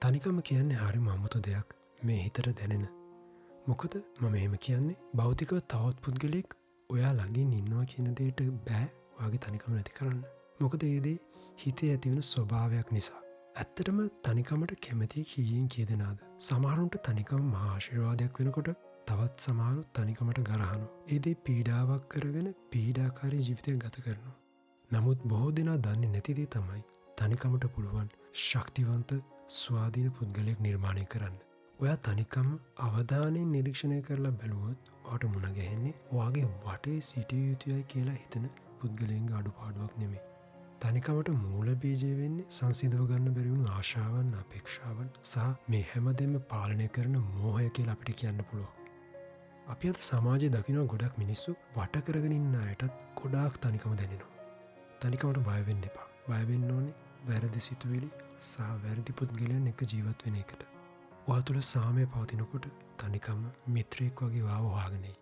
තනිකම කියන්නේ හරිම අමුතු දෙයක් මේ හිතට දැනෙන. මොකද මම එහෙම කියන්නේ භෞතිකව තවත් පුද්ගලෙක් ඔයා ළඟින් ඉන්නවා කියන දෙයට බෑ ඔයාගේ තනිකම නැති කරන්න. මොකද ඒ දේ හිතේ ඇතිවෙන ස්වභාවයක් නිසා. ඇත්තටම තනිකමට කැමති කීයෙන් කී දෙනාද? සමහරුන්ට තනිකම මහා ආශිර්වාදයක් වෙනකොට තවත් සමහරු තනිකමට ගරහනවා. ඒ දේ පීඩාවක් කරගෙන පීඩාකාරී ජීවිතයක් ගත කරනවා. නමුත් බොහෝ දෙනා දන්නේ නැති දේ තමයි තනිකමට පුළුවන් ශක්තිවන්ත ස්වාධීන පුද්ගලයෙක් නිර්මාණය කරන්න. ඔයා තනිකම අවධානයෙන් නිරීක්ෂණය කරලා බැලුවොත් ඔයාට මුණ ගැහෙන්නේ ඔයාගේ වටේ සිටිය යුතුයයි කියලා හිතන පුද්ගලයන්ගේ අඩුපාඩුවක් නෙමෙයි. තනිකමට මූල බීජය වෙන්නේ සංසිඳව ගන්න බැරි වුණු ආශාවන්, අපේක්ෂාවන් සහ මේ හැමදේම පාලනය කරන මෝහය කියලා අපිට කියන්න පුළුවන්. අපි අද සමාජයේ දකින්න ගොඩක් මිනිස්සු වට කරගෙන ඉන්න අයටත් ගොඩාක් තනිකම දැනෙනවා. තනිකමට බය වෙන්න එපා. බය වෙන්න ඕනේ වැරදි සිතුවිලි සහ වැරදි පුද්ගලයන් එක්ක ජීවත් වෙන එකට. ඔයා තුළ සාමය පවතිනකොට තනිකම මිත්‍රයෙක් වගේ වාව හොයාගෙන එයි.